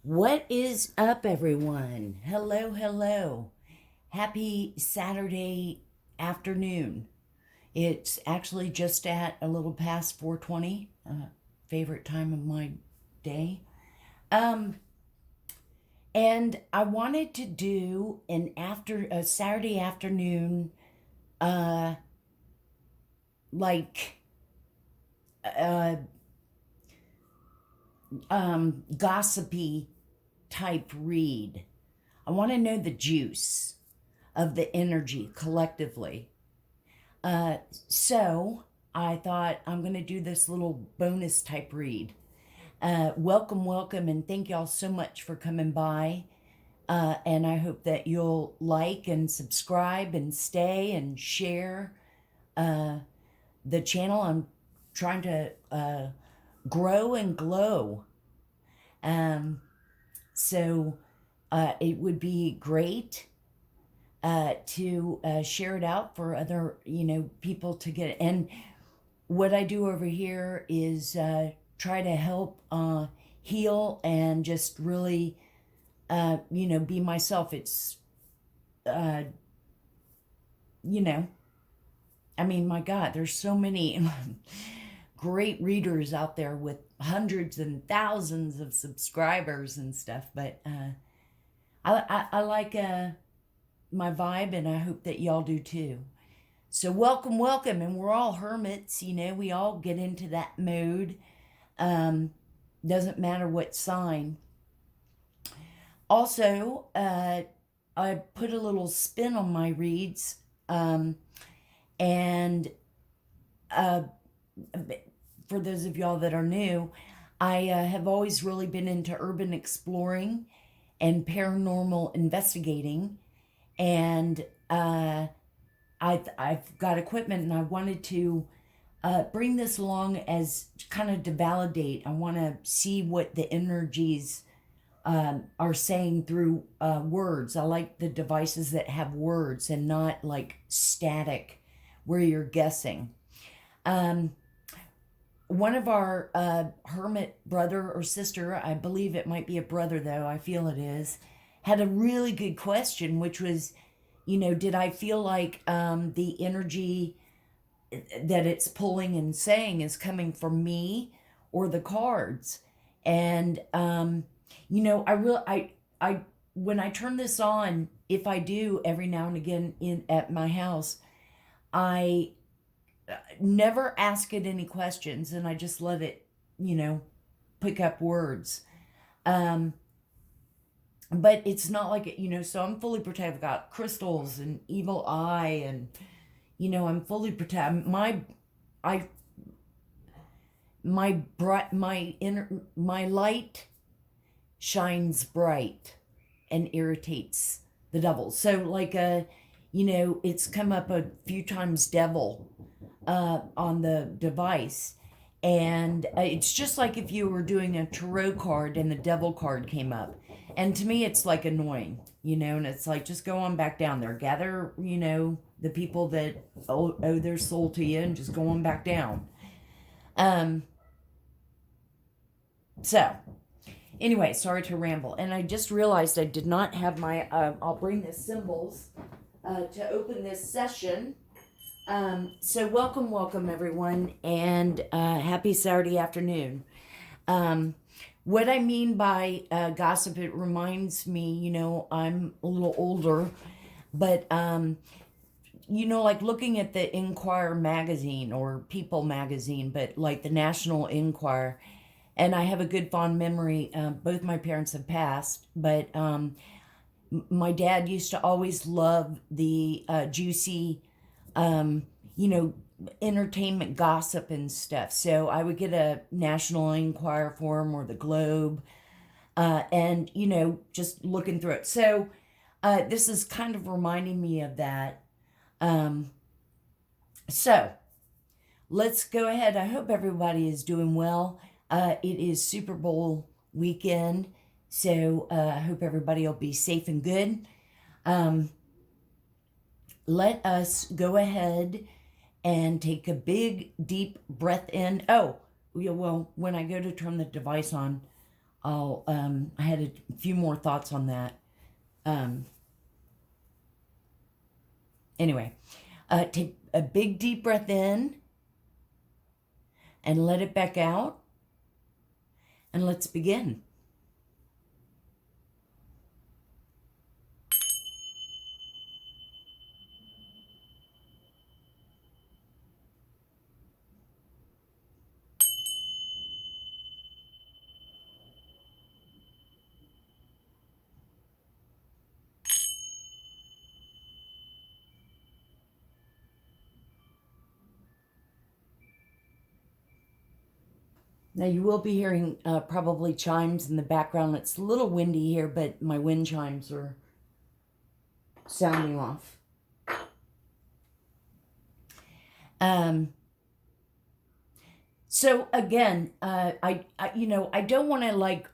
What is up, everyone? Hello, hello. Happy Saturday afternoon. It's actually just at a little past 4:20, favorite time of my day. Um, and I wanted to do a Saturday afternoon, uh, like, uh, gossipy type read. I want to know the juice of the energy collectively. Uh, so I thought I'm going to do this little bonus type read. Welcome, welcome, and thank y'all so much for coming by. And I hope that you'll like and subscribe and stay and share uh, the channel. I'm trying to grow and glow. Um, so it would be great to share it out for other, people to get it. And what I do over here is try to help heal and just really, be myself. It's, uh, you know, I mean, my God, there's so many great readers out there with hundreds and thousands of subscribers and stuff. But I like my vibe, and I hope that y'all do too. So welcome, welcome, and we're all hermits, we all get into that mode. Um, doesn't matter what sign. Also, I put a little spin on my reads, and uh, for those of y'all that are new, I have always really been into urban exploring and paranormal investigating, and I've got equipment, and I wanted to bring this along as kind of to validate. I want to see what the energies are saying through words. I like the devices that have words and not like static where you're guessing. One of our hermit brother or sister, I believe it might be a brother though, I feel it is, had a really good question, which was, did I feel like the energy that it's pulling and saying is coming from me or the cards? And I when I turn this on, if I do every now and again in at my house, I never ask it any questions, and I just let it, pick up words. Um, but it's not like it, so I'm fully protected. I've got crystals and evil eye, and I'm fully protected. I my bright my light shines bright and irritates the devil. So like it's come up a few times devil on the device, and it's just like if you were doing a tarot card and the devil card came up, and to me it's like annoying, and it's like, just go on back down there, gather the people that owe their soul to you, and just go on back down. So anyway, sorry to ramble, and I just realized I did not have my I'll bring the symbols to open this session. So welcome, welcome everyone, and happy Saturday afternoon. What I mean by gossip, it reminds me, I'm a little older, but like looking at the Inquirer magazine or People magazine, but like the National Enquirer, and I have a good fond memory. Both my parents have passed, but my dad used to always love the juicy, you know, entertainment gossip and stuff. So I would get a National Enquirer for him, or the Globe, and, just looking through it. So this is kind of reminding me of that. So let's go ahead. I hope everybody is doing well. It is Super Bowl weekend, so I hope everybody will be safe and good. Let us go ahead and take a big, deep breath in. Oh, yeah, well, when I go to turn the device on, I had a few more thoughts on that. Anyway, take a big deep breath in and let it back out. And let's begin. Now you will be hearing probably chimes in the background. It's a little windy here, but my wind chimes are sounding off. So again, I don't want to like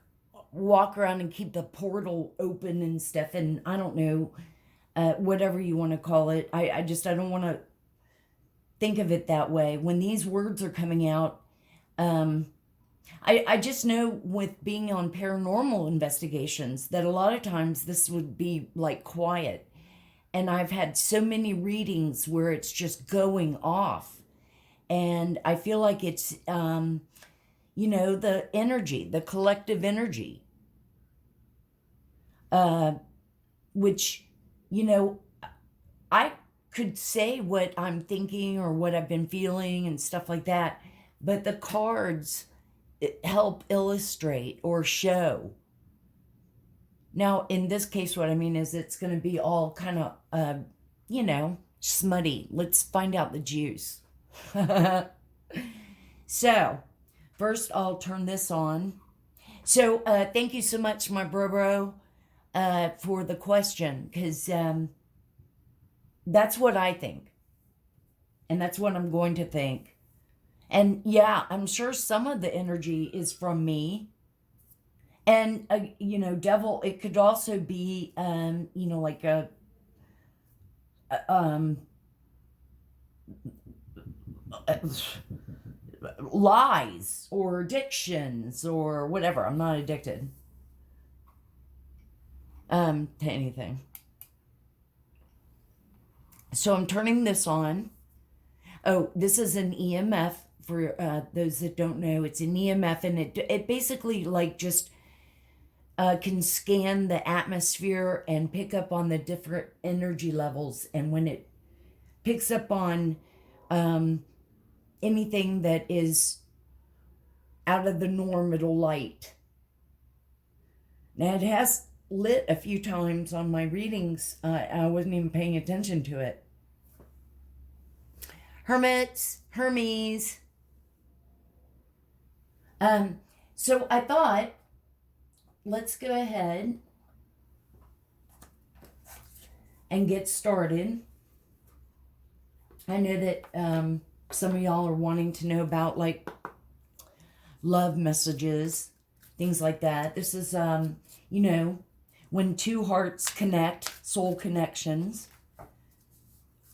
walk around and keep the portal open and stuff, and I don't know, whatever you want to call it. I don't want to think of it that way. When these words are coming out, I just know with being on paranormal investigations that a lot of times this would be like quiet. And I've had so many readings where it's just going off. And I feel like it's, the energy, the collective energy, which, I could say what I'm thinking or what I've been feeling and stuff like that. But the cards help illustrate or show. Now, in this case, what I mean is it's going to be all kind of, smutty. Let's find out the juice. So, first I'll turn this on. So, thank you so much, my bro, for the question, because that's what I think. And that's what I'm going to think. And yeah, I'm sure some of the energy is from me. And, devil, it could also be, like lies or addictions or whatever. I'm not addicted to anything. So I'm turning this on. Oh, this is an EMF. For those that don't know, it's an EMF, and it basically like just can scan the atmosphere and pick up on the different energy levels. And when it picks up on anything that is out of the norm, it'll light. Now, it has lit a few times on my readings. I wasn't even paying attention to it. Hermes. So I thought, let's go ahead and get started. I know that some of y'all are wanting to know about like love messages, things like that. This is, when two hearts connect, soul connections.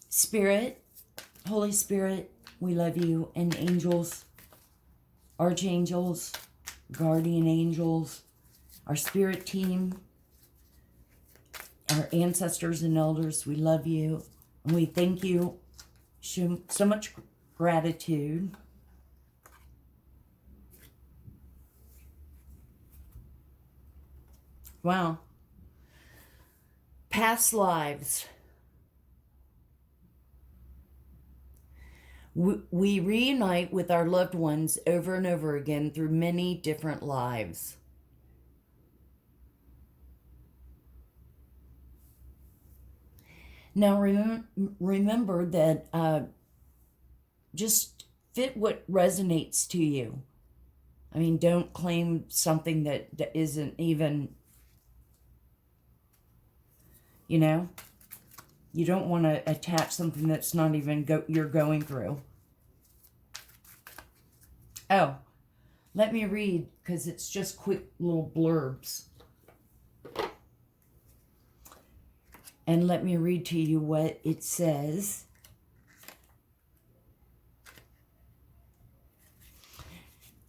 Spirit, Holy Spirit, we love you, and angels, archangels, guardian angels, our spirit team, our ancestors and elders, we love you, and we thank you. So much gratitude. Wow. Past lives. We reunite with our loved ones over and over again through many different lives. Now remember that just fit what resonates to you. I mean, don't claim something that isn't even, you don't want to attach something that's not even you're going through. Oh, let me read, because it's just quick little blurbs. And let me read to you what it says.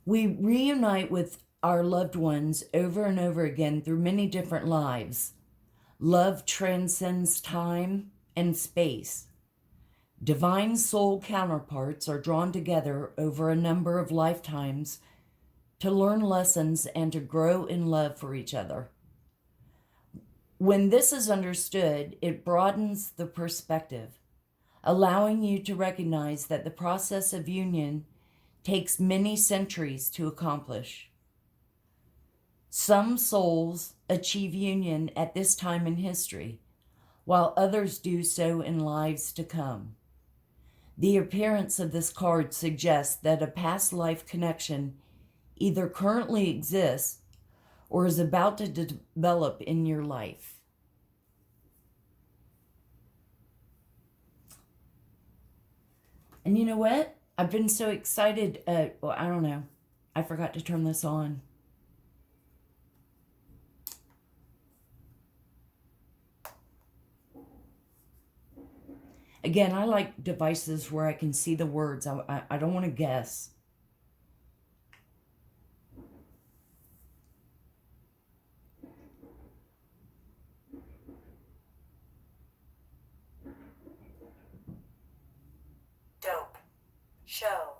We reunite with our loved ones over and over again through many different lives. Love transcends time and space. Divine soul counterparts are drawn together over a number of lifetimes to learn lessons and to grow in love for each other. When this is understood, it broadens the perspective, allowing you to recognize that the process of union takes many centuries to accomplish. Some souls achieve union at this time in history, while others do so in lives to come. The appearance of this card suggests that a past life connection either currently exists or is about to develop in your life. And you know what? I've been so excited. Well, I don't know. I forgot to turn this on. Again, I like devices where I can see the words. I don't want to guess. Dope. Show.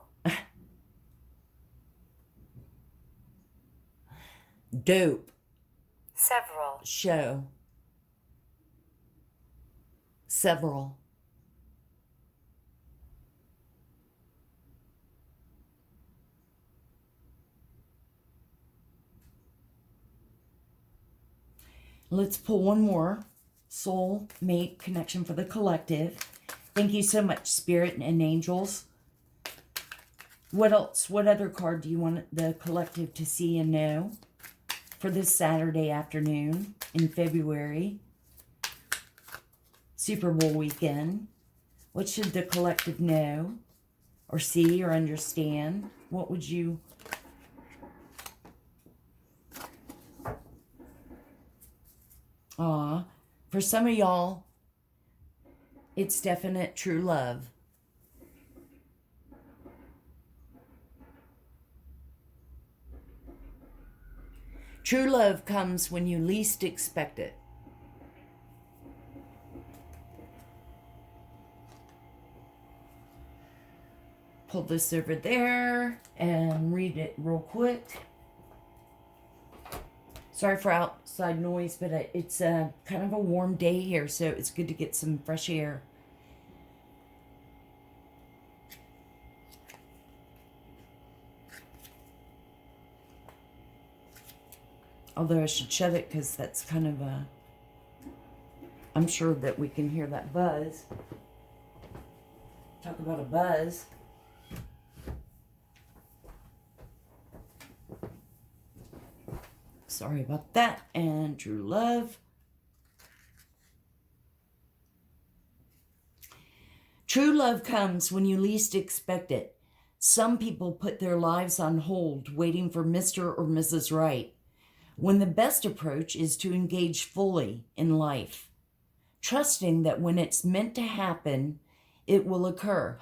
Dope. Several. Show. Several. Let's pull one more. Soul mate connection for the collective. Thank you so much, Spirit and angels. What else? What other card do you want the collective to see and know for this Saturday afternoon in February? Super Bowl weekend. What should the collective know or see or understand? What would you... For some of y'all, it's definite true love. True love comes when you least expect it. Pull this over there and read it real quick. Sorry for outside noise, but it's kind of a warm day here, so it's good to get some fresh air. Although I should shut it because that's kind of a... I'm sure that we can hear that buzz. Talk about a buzz. Sorry about that. And true love. True love comes when you least expect it. Some people put their lives on hold waiting for Mr. or Mrs. Right, when the best approach is to engage fully in life, trusting that when it's meant to happen, it will occur.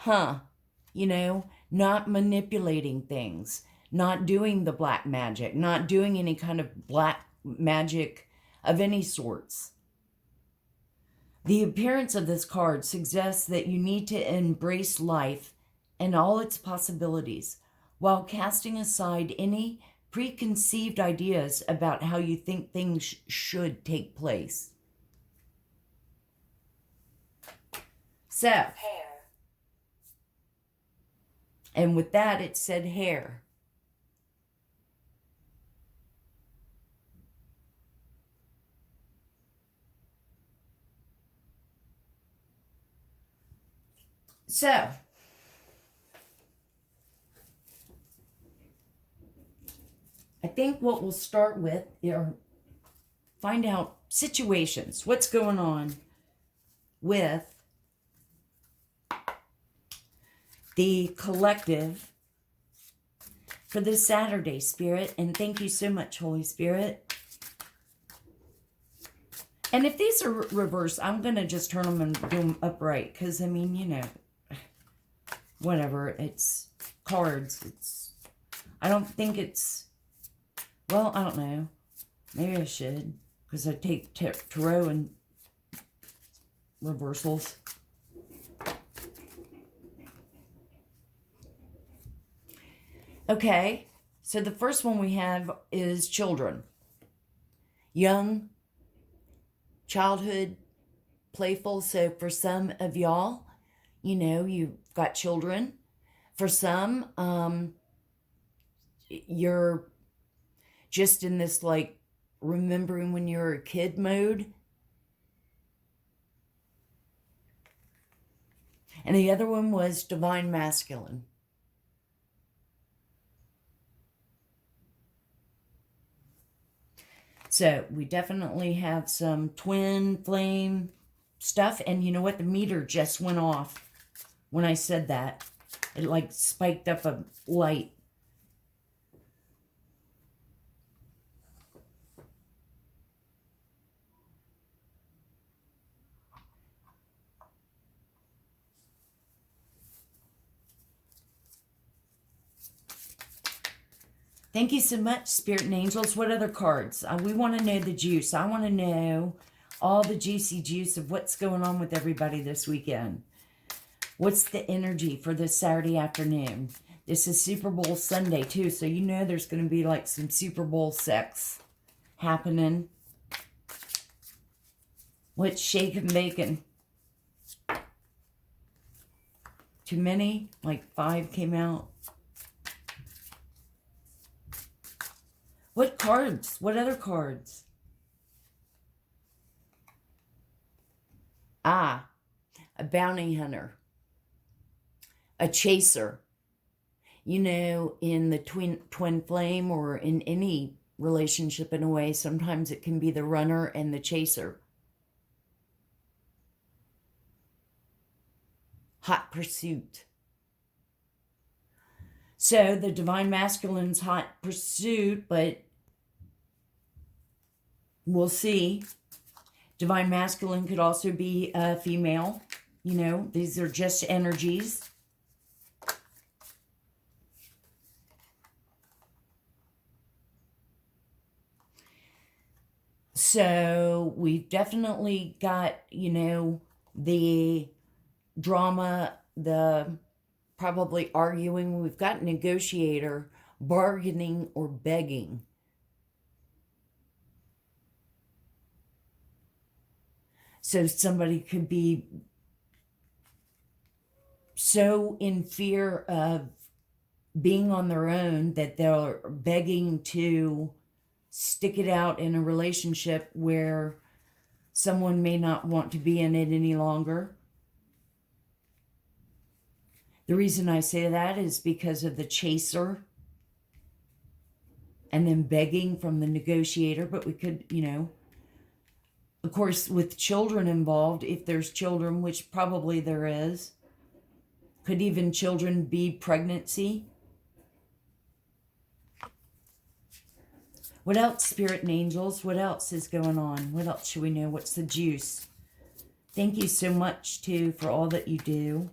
You know, not manipulating things. Not doing the black magic, not doing any kind of black magic of any sorts. The appearance of this card suggests that you need to embrace life and all its possibilities while casting aside any preconceived ideas about how you think things should take place. So, Hair. And with that, it said hair. So, I think what we'll start with are find out situations. What's going on with the collective for this Saturday, Spirit. And thank you so much, Holy Spirit. And if these are reversed, I'm going to just turn them and do them upright. Because, I mean, you know, whatever. It's cards. I don't think it's Well, I don't know. Maybe I should. Because I take tarot and reversals. Okay. So the first one we have is children. Young, childhood, playful. So for some of y'all, you know, you've got children. For some, you're just in this like remembering when you were a kid mode. And the other one was divine masculine. So we definitely have some twin flame stuff. And you know what? The meter just went off when I said that. It like spiked up a light. Thank you so much, Spirit and Angels. What other cards? We want to know the juice. I want to know all the juicy juice of what's going on with everybody this weekend. What's the energy for this Saturday afternoon? This is Super Bowl Sunday, too, so you know there's going to be like some Super Bowl sex happening. What's shaking bacon? Too many? Like 5 came out. What cards? What other cards? Ah, a bounty hunter. A chaser. You know, in the twin flame or in any relationship in a way, sometimes it can be the runner and the chaser. Hot pursuit. So the divine masculine's hot pursuit, but we'll see. Divine masculine could also be a female. You know, these are just energies. So we've definitely got, you know, the drama, the probably arguing. We've got negotiator, bargaining, or begging. So somebody could be so in fear of being on their own that they're begging to stick it out in a relationship where someone may not want to be in it any longer. The reason I say that is because of the chaser and then begging from the negotiator. But we could, you know, of course, with children involved, if there's children, which probably there is, could even children be pregnancy? What else, Spirit and Angels? What else is going on? What else should we know? What's the juice? Thank you so much, too, for all that you do.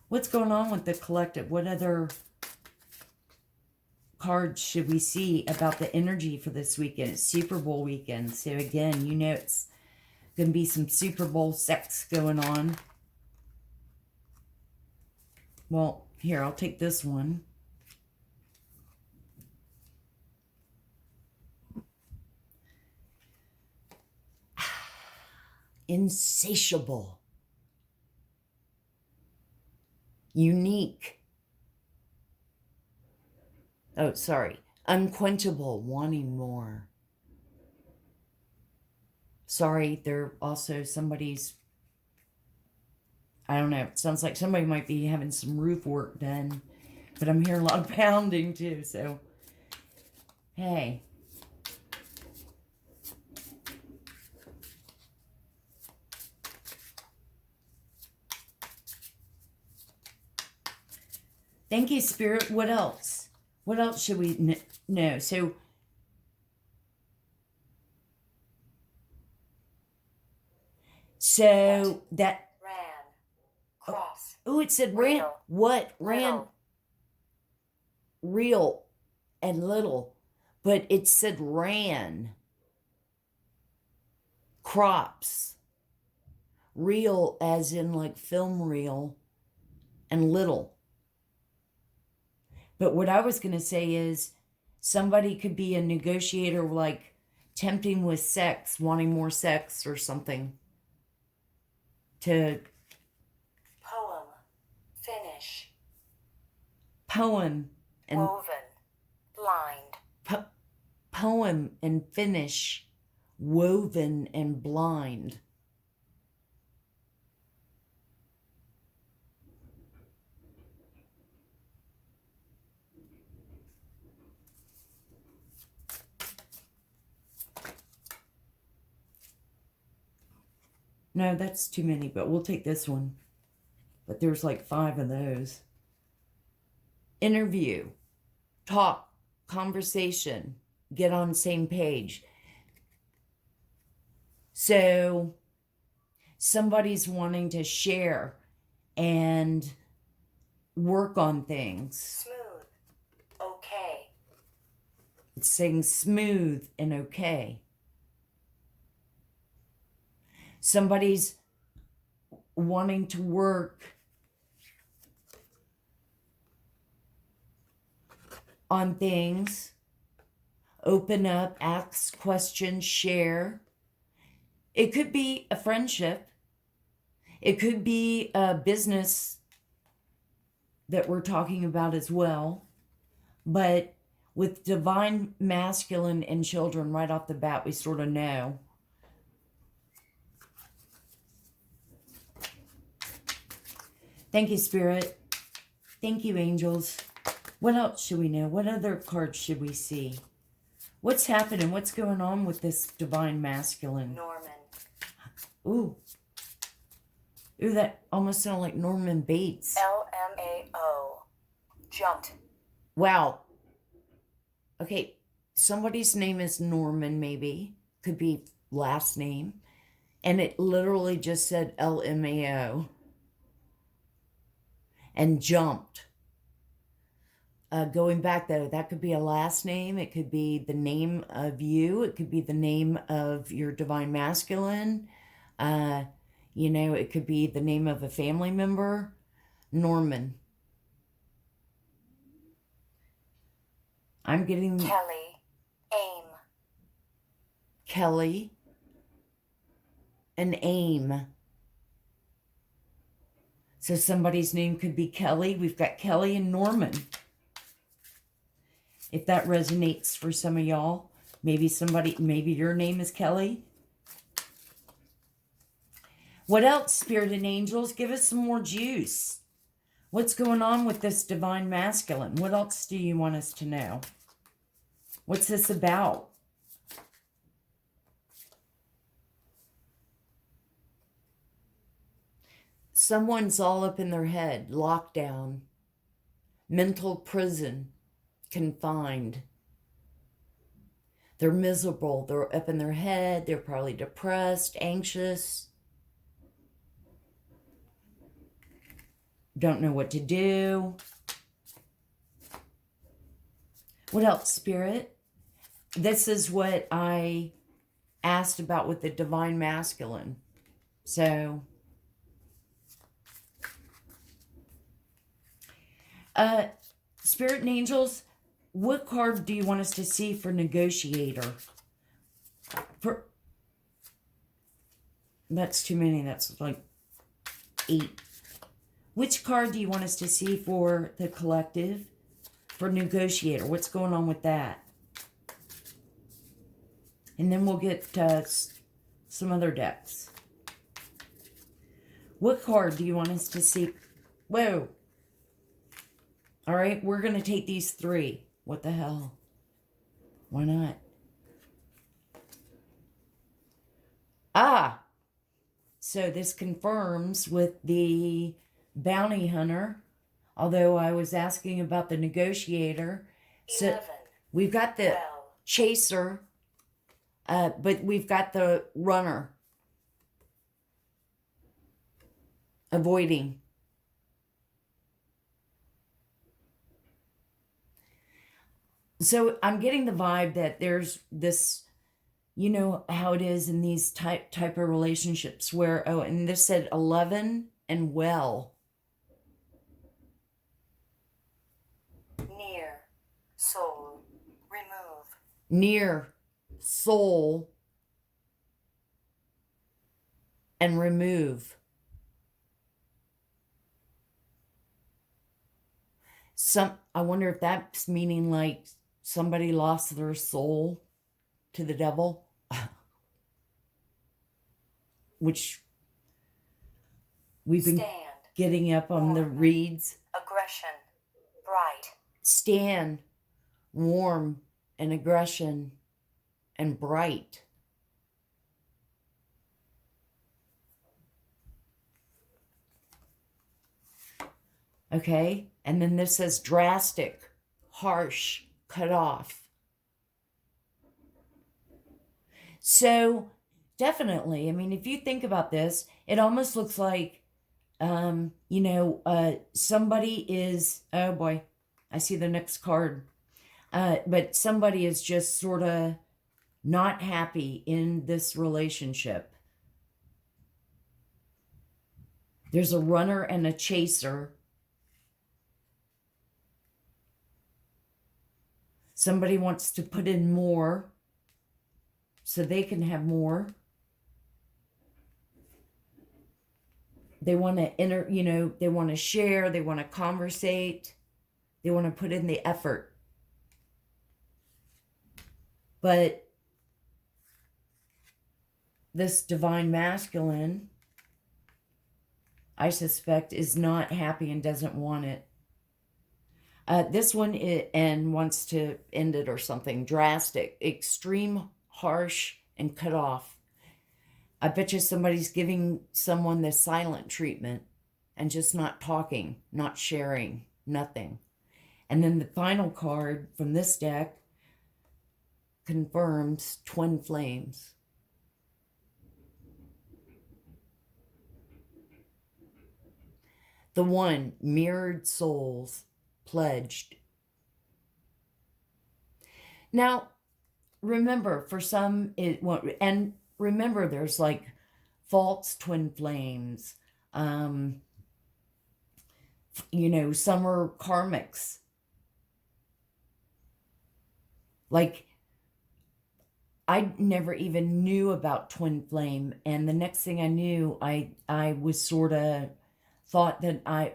What's going on with the collective? What other cards should we see about the energy for this weekend? It's Super Bowl weekend. So, again, you know it's going to be some Super Bowl sex going on. Well, here, I'll take this one. Insatiable. Unique. Oh, sorry. Unquenchable, wanting more. Sorry, they're also somebody's, I don't know, it sounds like somebody might be having some roof work done. But I'm hearing a lot of pounding too, so hey. Thank you, Spirit. What else? What else should we know? So that... Ran. Cross. Oh, it said ran. Real. What? Ran. Little. real and little, but it said ran. Crops. Real as in like film reel, and little. But what I was going to say is somebody could be a negotiator, like tempting with sex, wanting more sex or something. To Poem. Finish. poem and Woven. Blind. poem and finish, woven and blind. No, that's too many, but we'll take this one. But there's like 5 of those. Interview, talk, conversation, get on the same page. So somebody's wanting to share and work on things. Smooth. Okay. It's saying smooth and okay. Somebody's wanting to work on things, open up, ask questions, share. It could be a friendship. It could be a business that we're talking about as well. But with divine masculine and children right off the bat, we sort of know. Thank you, Spirit. Thank you, angels. What else should we know? What other cards should we see? What's happening? What's going on with this divine masculine? Norman. Ooh. Ooh, that almost sounded like Norman Bates. LMAO. Jumped. Wow. Okay, somebody's name is Norman, maybe. Could be last name. And it literally just said LMAO. And jumped. Going back, though, that could be a last name. It could be the name of you. It could be the name of your divine masculine. You know, it could be the name of a family member. Norman. I'm getting... Kelly. Aim. Kelly. And aim. So somebody's name could be Kelly. We've got Kelly and Norman. If that resonates for some of y'all, maybe your name is Kelly. What else, Spirit and angels? Give us some more juice. What's going on with this divine masculine? What else do you want us to know? What's this about? Someone's all up in their head, locked down, mental prison, confined. They're miserable. They're up in their head. They're probably depressed, anxious. Don't know what to do. What else, Spirit? This is what I asked about with the divine masculine. So... Spirit and angels, what card do you want us to see for negotiator? That's too many. That's like 8. Which card do you want us to see for the collective? For negotiator, what's going on with that? And then we'll get some other decks. What card do you want us to see? Whoa. All right, we're going to take these 3. What the hell? Why not? Ah! So this confirms with the bounty hunter, although I was asking about the negotiator. 11. So we've got the chaser, but we've got the runner. Avoiding. So I'm getting the vibe that there's this, you know how it is in these type of relationships where, oh, and this said 11 and well. Near. Soul. Remove. Near soul and remove. I wonder if that's meaning like somebody lost their soul to the devil, which we've been Stand. getting up on the reads. Aggression. Bright. Stand, warm, and aggression, and bright. Okay, and then this says drastic, harsh, cut off. So definitely, I mean, if you think about this, it almost looks like, somebody is, oh boy, I see the next card. But somebody is just sort of not happy in this relationship. There's a runner and a chaser. Somebody wants to put in more so they can have more. They want to they want to share, they want to conversate, they want to put in the effort. But this divine masculine, I suspect, is not happy and doesn't want it. This one wants to end it or something. Drastic, extreme, harsh, and cut off. I bet you somebody's giving someone the silent treatment and just not talking, not sharing, nothing. And then the final card from this deck confirms twin flames. The one, mirrored souls, pledged. Now, remember, for some, it won't, and remember, there's like false twin flames. Some are karmics. Like, I never even knew about twin flame, and the next thing I knew, I was sort of thought that I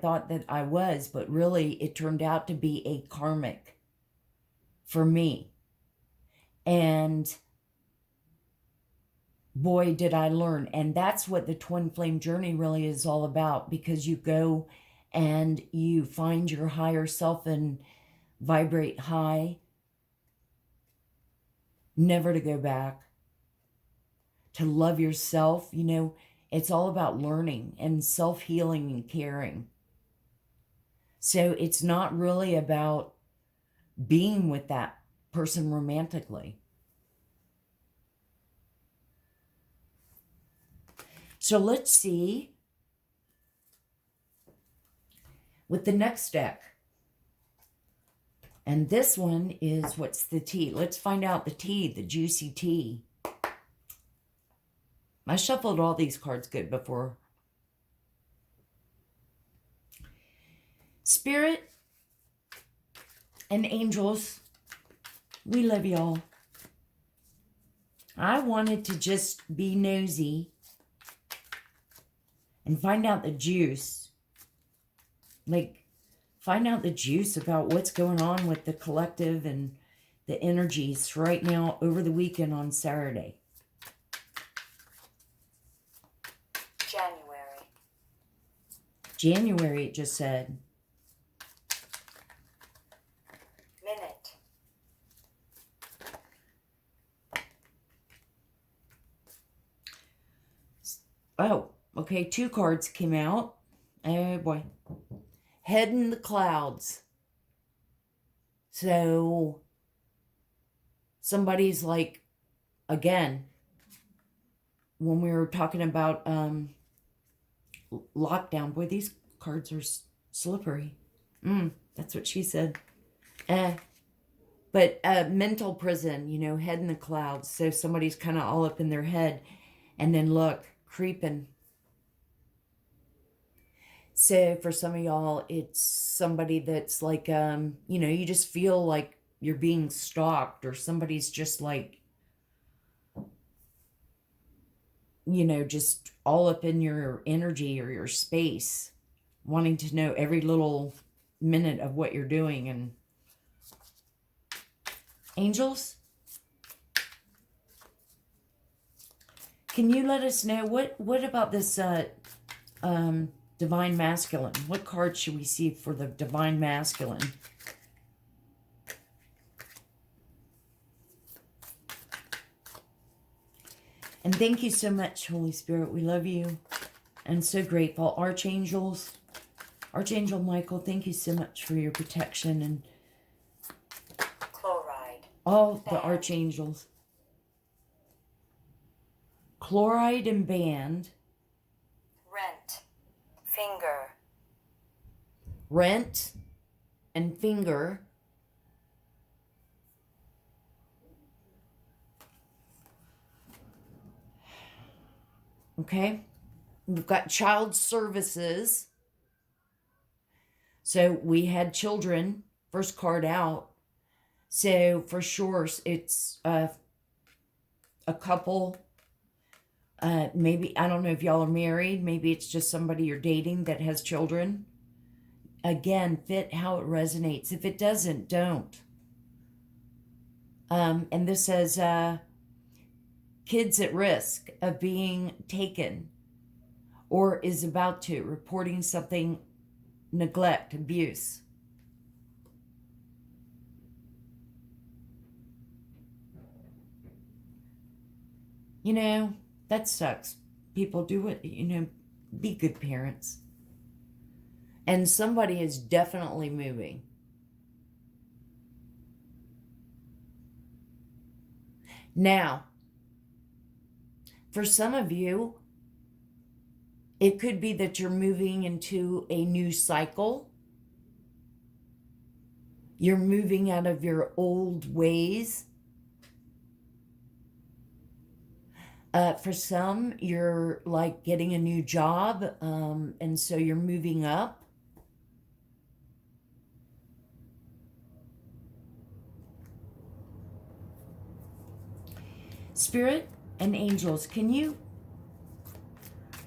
thought that I was, but really it turned out to be a karmic for me. And boy, did I learn. And that's what the twin flame journey really is all about, because you go and you find your higher self and vibrate high, never to go back, to love yourself. It's all about learning and self-healing and caring. So it's not really about being with that person romantically. So let's see with the next deck. And this one is, what's the tea? Let's find out the tea, the juicy tea. I shuffled all these cards good before. Spirit and angels, we love y'all. I wanted to just be nosy and find out the juice. Like, find out the juice about what's going on with the collective and the energies right now over the weekend on Saturday. January, it just said. Minute. Oh, okay, 2 cards came out. Oh boy. Head in the clouds. So somebody's like, again, when we were talking about lockdown, boy, these cards are slippery. That's what she said. But mental prison, you know, head in the clouds. So somebody's kind of all up in their head. And then look, creeping. So for some of y'all, it's somebody that's like, you know, you just feel like you're being stalked, or somebody's just like, you know, just all up in your energy or your space, wanting to know every little minute of what you're doing. And angels, can you let us know what about this divine masculine? What card should we see for the divine masculine? And thank you so much, Holy Spirit. We love you and so grateful. Archangels, Archangel Michael, thank you so much for your protection, and Chloride. all the Band. archangels. Chloride and band. Rent. Finger. Rent and finger. Okay. We've got child services. So we had children, first card out. So for sure, it's a couple. Maybe, I don't know if y'all are married. Maybe it's just somebody you're dating that has children. Again, fit how it resonates. If it doesn't, don't. And this says kids at risk of being taken or is about to, reporting something, neglect, abuse. You know, that sucks. People do it, you know, be good parents. And somebody is definitely moving. Now, for some of you, it could be that you're moving into a new cycle. You're moving out of your old ways. For some, you're like getting a new job, and so you're moving up. Spirit and angels, can you,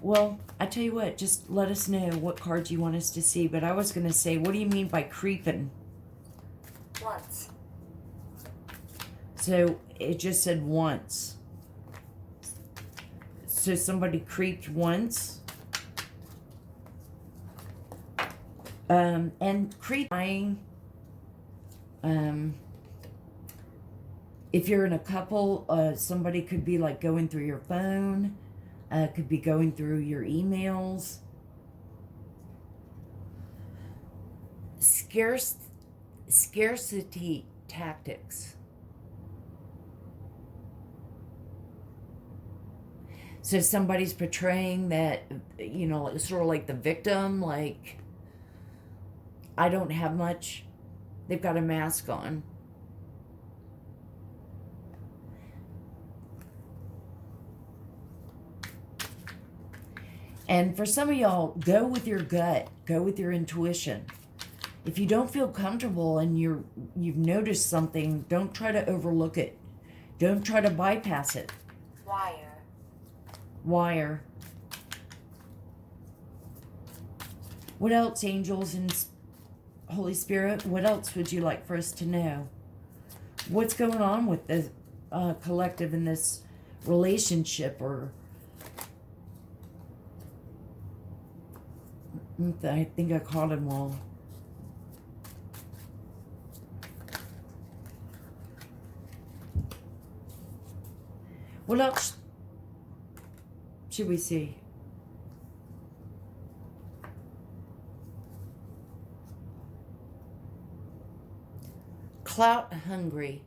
well, I tell you what, just let us know what cards you want us to see. But I was going to say, what do you mean by creeping? Once. So it just said once. So somebody creeped once. And creeping, if you're in a couple, somebody could be like going through your phone, could be going through your emails. Scarcity tactics. So somebody's portraying that, you know, sort of like the victim, like, I don't have much. They've got a mask on. And for some of y'all, go with your gut. Go with your intuition. If you don't feel comfortable and you've noticed something, don't try to overlook it. Don't try to bypass it. Wire. What else, angels and Holy Spirit? What else would you like for us to know? What's going on with the collective in this relationship? Or I think I caught them all. What else should we see? Clout hungry.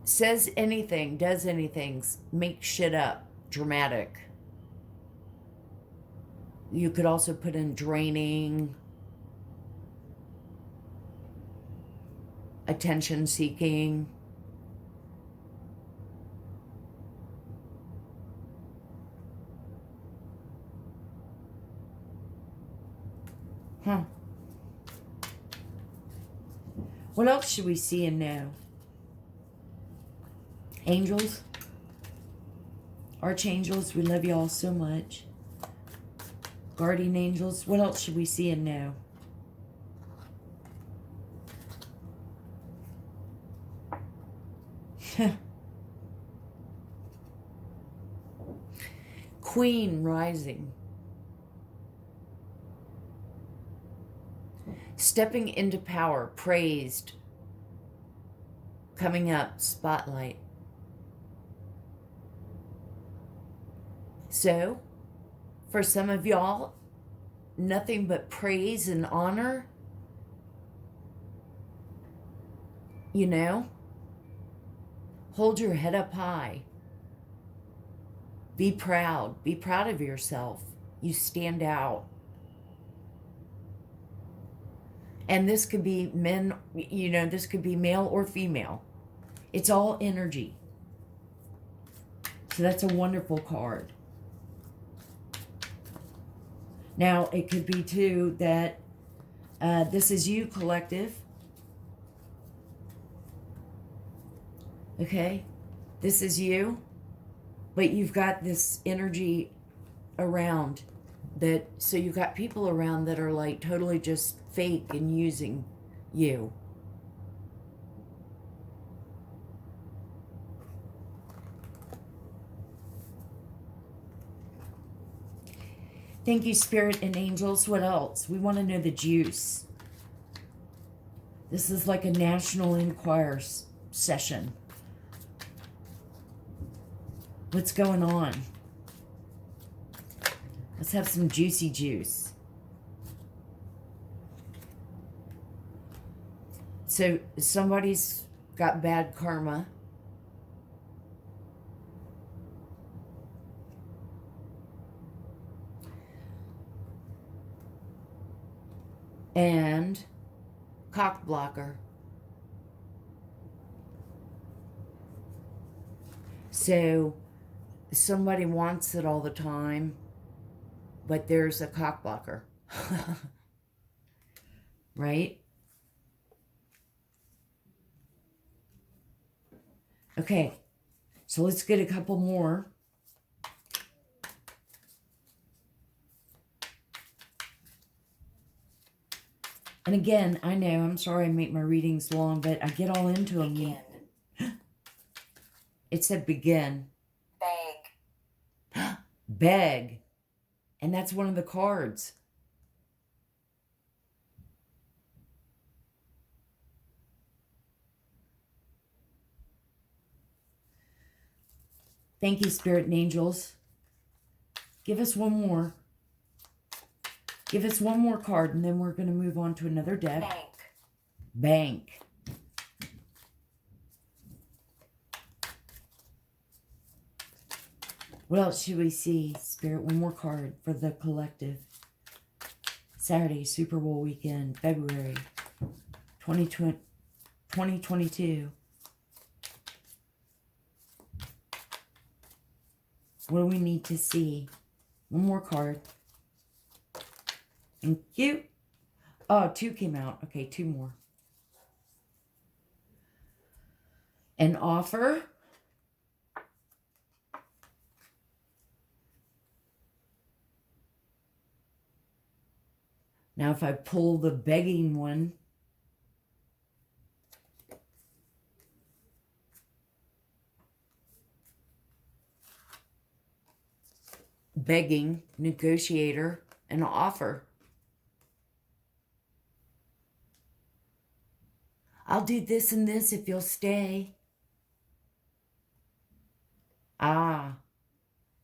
Says anything, does anything, makes shit up. Dramatic. You could also put in draining, attention seeking. Huh. What else should we see and know? Angels, archangels, we love you all so much. Guardian angels, what else should we see and know? Queen rising. Stepping into power, praised. Coming up, spotlight. So, for some of y'all, nothing but praise and honor. You know, hold your head up high. Be proud. Be proud of yourself. You stand out. And this could be men, you know, this could be male or female. It's all energy. So that's a wonderful card. Now, it could be too that this is you, collective. Okay? This is you. But you've got this energy around that, so you've got people around that are like totally just fake and using you. Thank you, Spirit and angels. What else? We want to know the juice. This is like a National Enquirer session. What's going on? Let's have some juicy juice. So somebody's got bad karma. And cock blocker. So somebody wants it all the time, but there's a cock blocker. Right? Okay, so let's get a couple more. And again, I know, I'm sorry I make my readings long, but I get all into them. Begin. It said begin. Beg. Beg. And that's one of the cards. Thank you, Spirit and angels. Give us one more. Give us one more card, and then we're going to move on to another deck. Bank. Bank. What else should we see, Spirit? One more card for the collective. Saturday, Super Bowl weekend, February 2022. What do we need to see? One more card. Thank you. Oh, two came out. Okay, two more. An offer. Now, if I pull the begging one, begging, negotiator, an offer. I'll do this and this if you'll stay. Ah,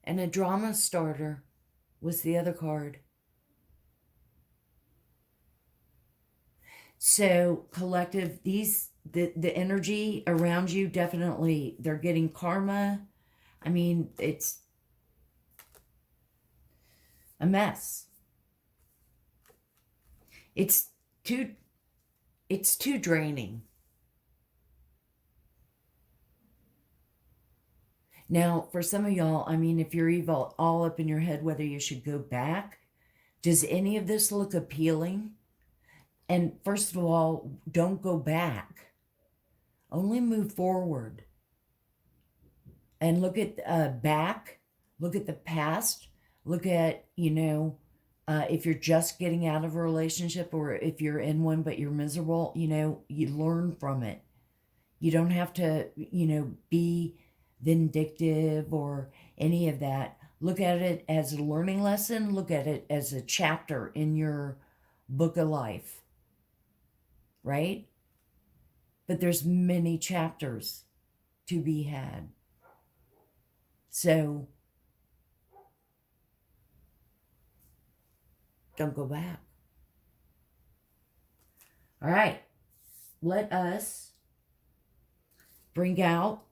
and a drama starter was the other card. So, collective, the energy around you, definitely, they're getting karma. I mean, it's a mess. It's too draining. Now, for some of y'all, I mean, if you're evil all up in your head whether you should go back, does any of this look appealing? And first of all, don't go back. Only move forward. And look at back. Look at the past. Look at, if you're just getting out of a relationship or if you're in one but you're miserable, you learn from it. You don't have to, be vindictive or any of that. Look at it as a learning lesson. Look at it as a chapter in your book of life. Right? But there's many chapters to be had. So don't go back. All right. Let us bring out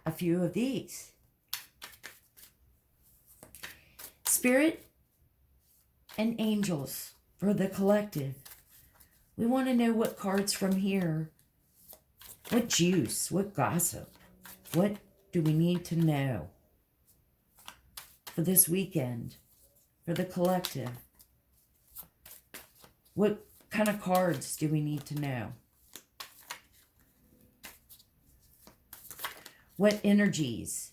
a few of these. Spirit and angels for the collective. We want to know what cards from here, what juice, what gossip, what do we need to know for this weekend, for the collective? What kind of cards do we need to know? What energies?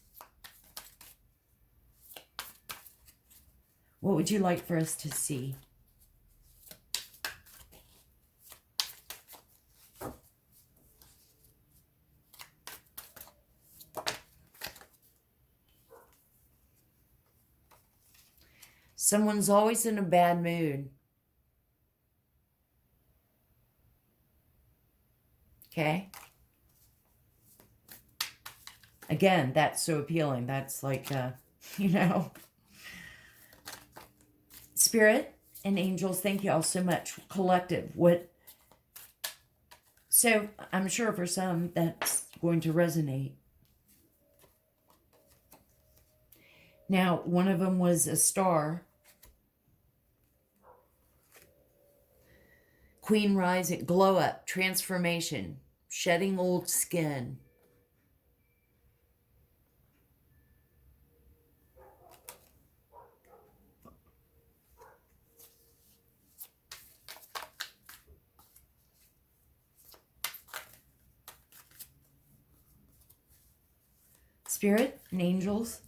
What would you like for us to see? Someone's always in a bad mood. Okay? Again, that's so appealing. That's like, Spirit and angels, thank you all so much. Collective, so I'm sure for some that's going to resonate. Now, one of them was a star. Queen rising, glow up, transformation, shedding old skin. Spirit and angels.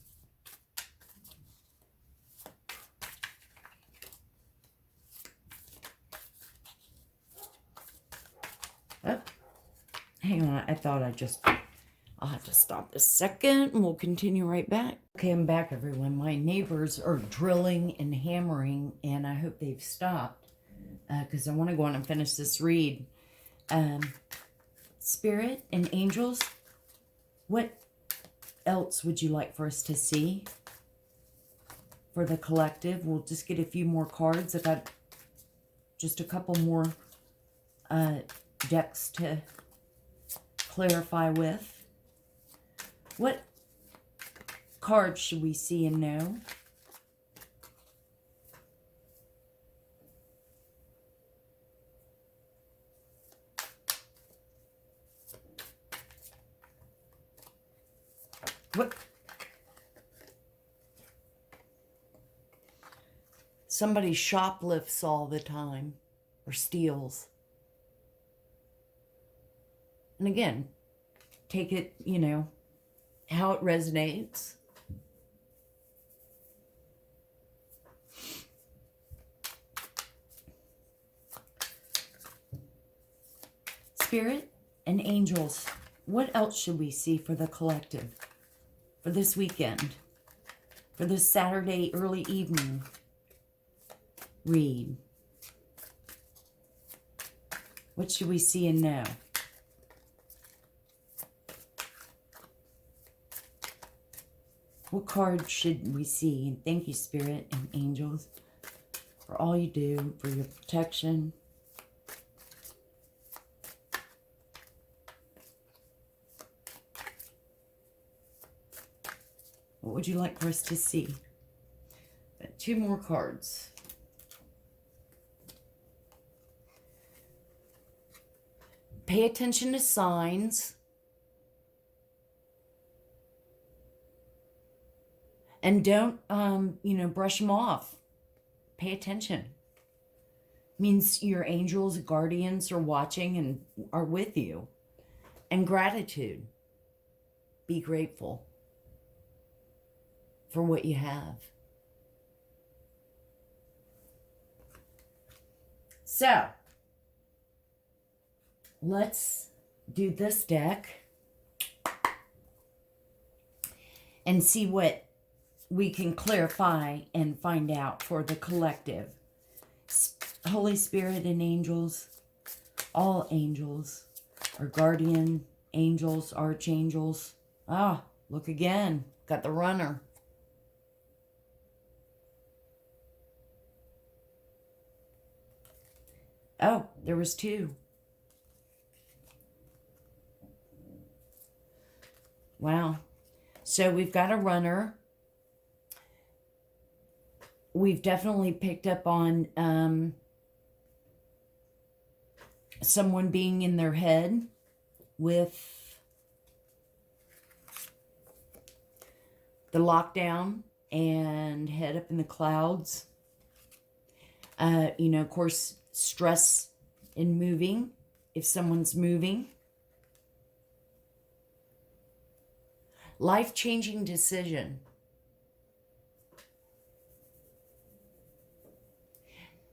Oh, hang on. I thought I'll have to stop a second and we'll continue right back. Okay, I'm back, everyone. My neighbors are drilling and hammering, and I hope they've stopped because I want to go on and finish this read. Spirit and angels, what else would you like for us to see for the collective? We'll just get a few more cards. I got just a couple more decks to clarify with. What cards should we see and know? What? Somebody shoplifts all the time or steals. And again, take it, how it resonates. Spirit and angels, what else should we see for the collective for this weekend, for this Saturday early evening read? What should we see and know? What card should we see? And thank you, Spirit and angels, for all you do, for your protection. What would you like for us to see? Two more cards. Pay attention to signs. And don't, brush them off. Pay attention. Means your angels, guardians are watching and are with you. And gratitude. Be grateful for what you have. So, let's do this deck and see what we can clarify and find out for the collective. Holy Spirit and angels, all angels, our guardian angels, archangels. Ah, look again. Got the runner. Oh, there was two. Wow. So we've got a runner. We've definitely picked up on someone being in their head with the lockdown and head up in the clouds. Of course, stress in moving, if someone's moving. Life-changing decision.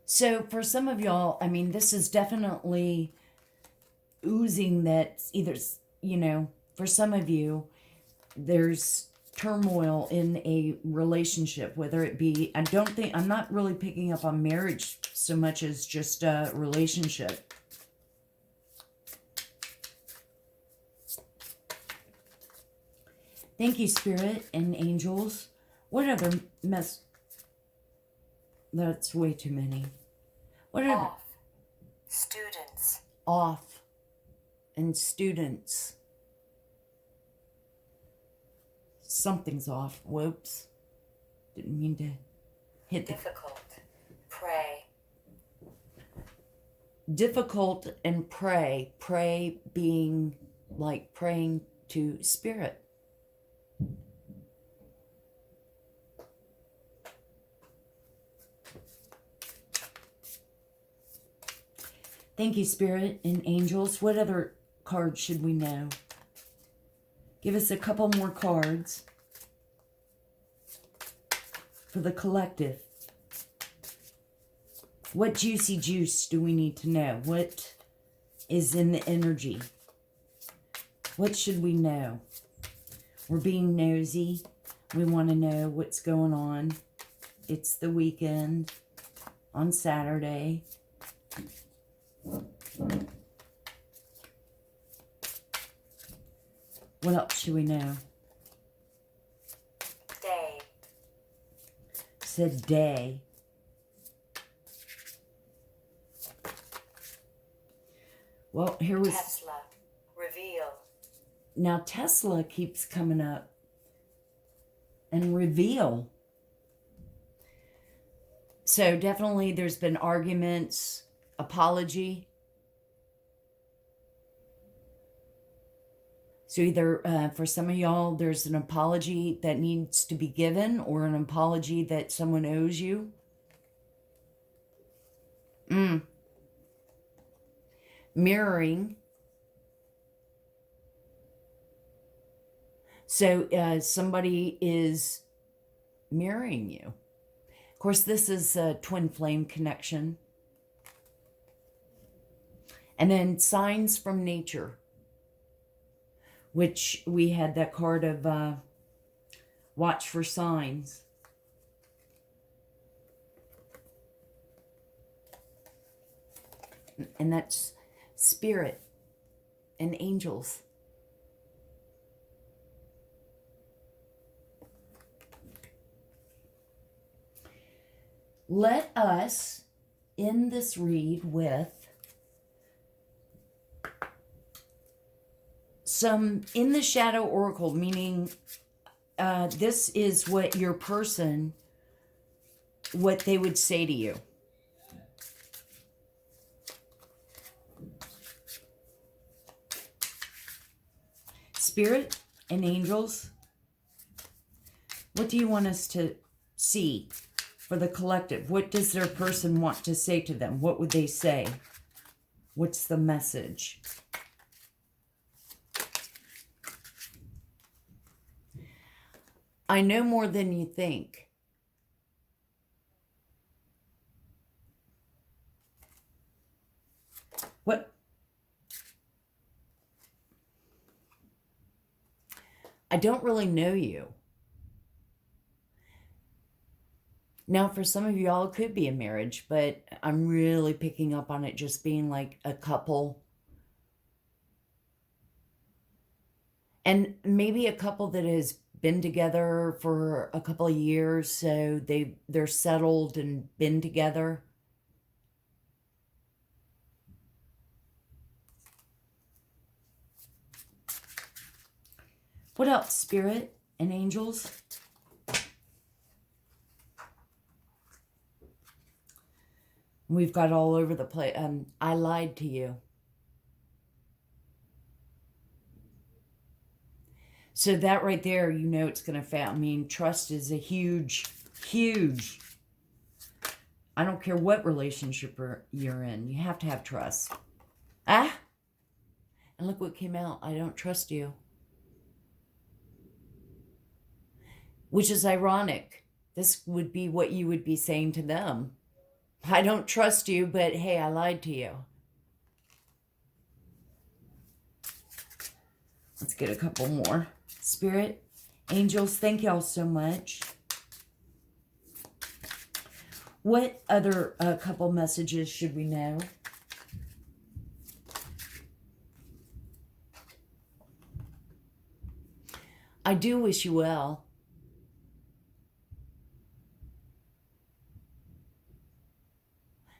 So for some of y'all, this is definitely oozing that either, for some of you, there's turmoil in a relationship, whether it be, I'm not really picking up on marriage so much as just a relationship. Thank you, Spirit and angels. What other mess? That's way too many. What are Off. Students. Off. And students. Something's off. Whoops. Didn't mean to hit the... Difficult. Pray. Difficult and pray. Pray being like praying to Spirit. Thank you, Spirit and angels. What other cards should we know? Give us a couple more cards for the collective. What juicy juice do we need to know? What is in the energy? What should we know? We're being nosy. We want to know what's going on. It's the weekend on Saturday. What else should we know? Day. Said day. Well, here was... Tesla. Reveal. Now, Tesla keeps coming up. And reveal. So, definitely there's been arguments, apology. So, either for some of y'all, there's an apology that needs to be given or an apology that someone owes you. Mirroring. So somebody is mirroring you. Of course, this is a twin flame connection. And then signs from nature, which we had that card of watch for signs. And that's Spirit and angels. Let us end this read with some in the shadow oracle, meaning this is what your person, what they would say to you. Spirit and angels, what do you want us to see for the collective? What does their person want to say to them? What would they say? What's the message? I know more than you think. What? I don't really know you. Now, for some of y'all, it could be a marriage, but I'm really picking up on it just being like a couple. And maybe a couple that has been together for a couple of years, so they're settled and been together. What else, Spirit and angels? We've got all over the place. I lied to you. So that right there, you know it's going to fail. I mean, trust is a huge, huge. I don't care what relationship you're in. You have to have trust. Ah! And look what came out. I don't trust you. Which is ironic. This would be what you would be saying to them. I don't trust you, but hey, I lied to you. Let's get a couple more. Spirit, angels, thank y'all so much. What other couple messages should we know? I do wish you well.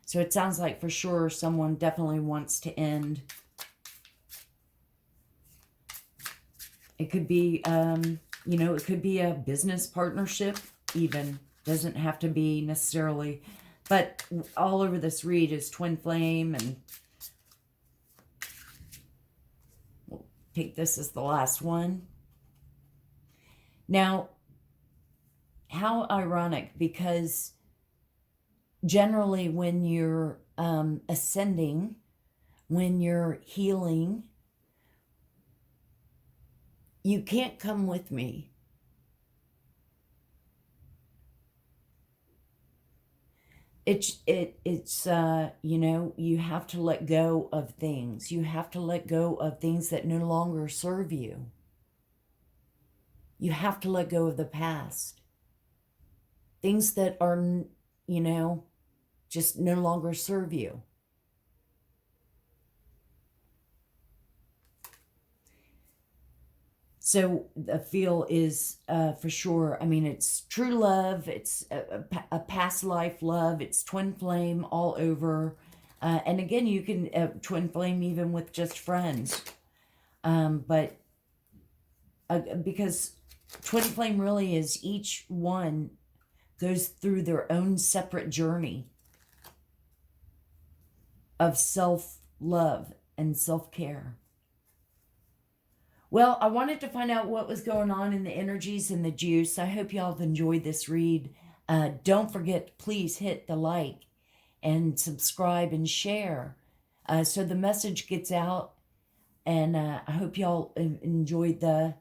So it sounds like for sure someone definitely wants to end. It could be, you know, it could be a business partnership even. Doesn't have to be necessarily. But all over this read is twin flame. And we'll take this as the last one. Now, how ironic, because generally when you're ascending, when you're healing, you can't come with me. It's you know, you have to let go of things. You have to let go of things that no longer serve you. You have to let go of the past. Things that are, you know, just no longer serve you. So the feel is for sure, I mean, it's true love, it's a past life love, it's twin flame all over. And again, you can twin flame even with just friends. But because twin flame really is each one goes through their own separate journey of self-love and self-care. Well, I wanted to find out what was going on in the energies and the juice. I hope y'all have enjoyed this read. Don't forget, please hit the like and subscribe and share so the message gets out. And I hope y'all enjoyed the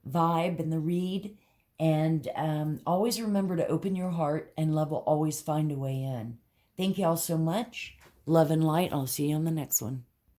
vibe and the read. And always remember to open your heart, and love will always find a way in. Thank y'all so much. Love and light. I'll see you on the next one.